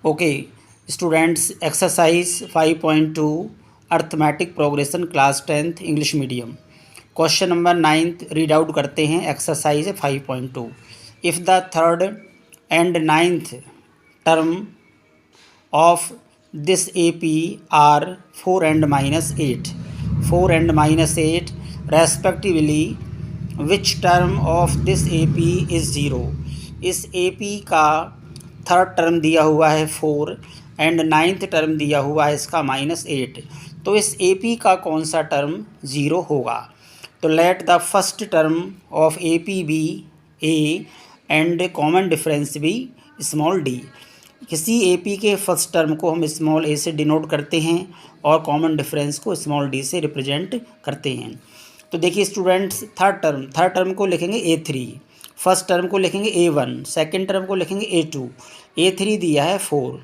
Okay students, exercise 5.2 arithmetic progression class 10th English medium. Question number 9th read out करते हैं। Exercise 5.2। If the third and 9th term of this AP are 4 and -8 respectively, which term of this AP is 0। इस AP का third term दिया हुआ है 4 and 9th term दिया हुआ है इसका -8। तो इस AP का कौन सा टर्म 0 होगा? तो let the first term of AP be A and common difference be small d। किसी AP के फर्स्ट टर्म को हम स्मॉल a से डिनोट करते हैं और कॉमन डिफरेंस को स्मॉल d से रिप्रेजेंट करते हैं। तो देखिए स्टूडेंट्स, थर्ड टर्म को लिखेंगे A3, फर्स्ट टर्म को लिखेंगे A1, सेकंड टर्म को लिखेंगे A2, A3 दिया है 4,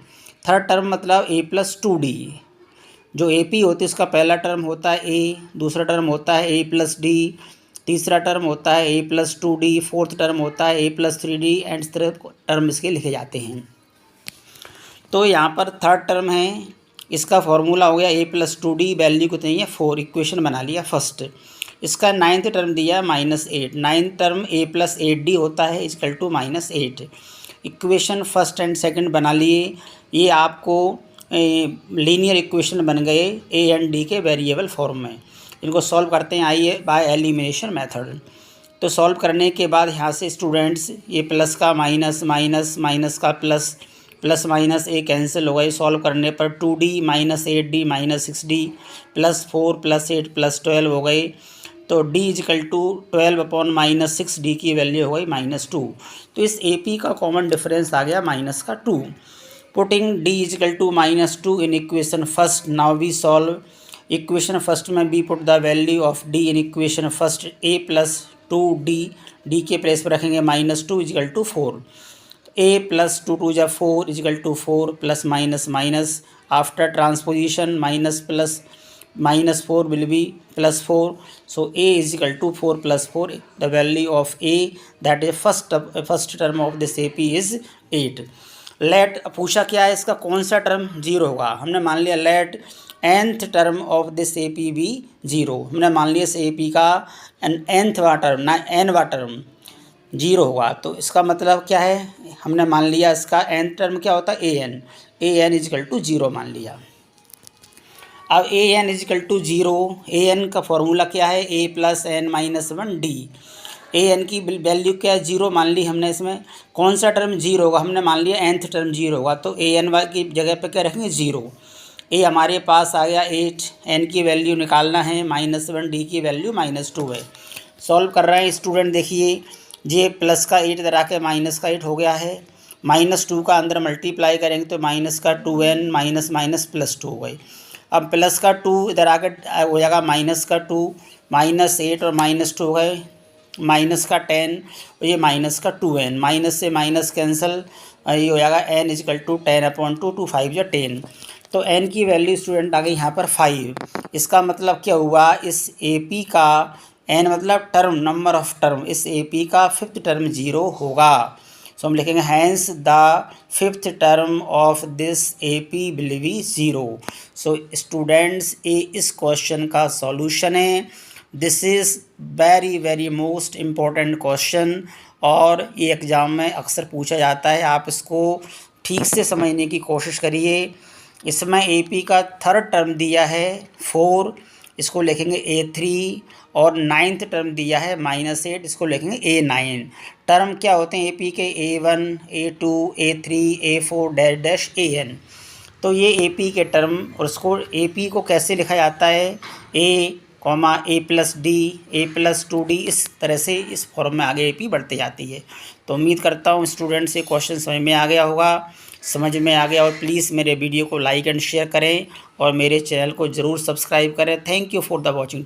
थर्ड टर्म मतलब A+2D। जो AP होती है उसका पहला टर्म होता है A, दूसरा टर्म होता है A+D, तीसरा टर्म होता है A+2D, फोर्थ टर्म होता है A+3D एंड इस तरह टर्म इसके लिखे जाते हैं। तो यहाँ पर थर्ड टर्म है, इसका फॉर्मूला हो गया A+2D, वैल्यू कितनी है 4, इक्वेशन बना लिया फर्स्ट। इसका 9th टर्म दिया है -8, 9th टर्म A+8D होता है equal to -8। Equation first and second बना लिए। ये आपको लीनियर इक्वेशन बन गए A एंड D के वेरिएबल फॉर्म में। इनको सॉल्व करते हैं, आइए बाय एलिमिनेशन मेथड। तो सॉल्व करने के बाद यहाँ से स्टूडेंट्स ये प्लस का माइनस, माइनस माइनस का plus, plus minus A cancel हो गई। सॉल्व करने पर 2D -8D -6D +4 +8 +12 हो गई। तो D = 12/-6D की वैल्यू हो गई -2। तो इस AP का कॉमन डिफरेंस आ गया -2। Putting D = -2 in equation first. Now we solve equation first में बी put the value of D in equation first A+2D। D के प्लेस पर रखेंगे -2 = 4। A+2 = 4 = 4 plus minus minus after transposition -4 will be +4. So A = 4 + 4. The value of A, that is first term of this AP is 8. Late पूछा क्या है, इसका कौन सा term 0 होगा। हमने मान लिया let nth term of this AP भी 0। हमने मान लिया इस AP का nthवा टर्म nवा टर्म 0 होगा। तो इसका मतलब क्या है, हमने मान लिया इसका nth टर्म क्या होता है an = 0 मान लिया। अब an = 0, an का फॉर्मूला क्या है A + n - 1D। an की वैल्यू क्या है 0 मान ली हमने। इसमें कौन सा टर्म 0 होगा, हमने मान लिया nth टर्म 0 होगा। तो an की जगह पे क्या रखेंगे 0। A हमारे पास आ गया 8, n की वैल्यू निकालना है -1D की वैल्यू -2 है। सॉल्व कर रहे हैं स्टूडेंट, देखिए ये प्लस का 8 इधर आके माइनस का 8 हो गया है। -2 का अंदर मल्टीप्लाई करेंगे तो माइनस का 2n -+2 हो गई। अब प्लस का 2 इधर आके हो जाएगा माइनस का 2, -8 और -2 हो गए, माइनस का 10 और ये माइनस का 2n, माइनस से माइनस कैंसिल, ये हो जाएगा n = 10/2, 2 5 या 10। तो n की वैल्यू स्टूडेंट आ गई यहाँ पर 5। इसका मतलब क्या हुआ, इस AP का n मतलब टर्म, नंबर ऑफ टर्म, इस AP का फिफ्थ टर्म 0 होगा। सो हम लिखेंगे hence the fifth term of this AP will be 0। So students, ये इस क्वेश्चन का सॉल्यूशन है। This is very most important question और ये एग्ज़ाम में अक्सर पूछा जाता है। आप इसको ठीक से समझने की कोशिश करिए। इसमें AP का थर्ड टर्म दिया है 4, इसको लिखेंगे A3 और 9th टर्म दिया है -8, इसको लिखेंगे A9। टर्म क्या होते हैं AP के A1 A2 A3 A4 AN। तो ये AP के टर्म, और इसको AP को कैसे लिखा जाता है A, A+D A+2D, इस तरह से इस फॉर्म में आगे AP बढ़ती जाती है। तो उम्मीद करता हूँ स्टूडेंट्स ये क्वेश्चन समझ में आ गया होगा, और प्लीज़ मेरे वीडियो को लाइक एंड शेयर करें और मेरे चैनल को ज़रूर सब्सक्राइब करें। Thank you for the watching.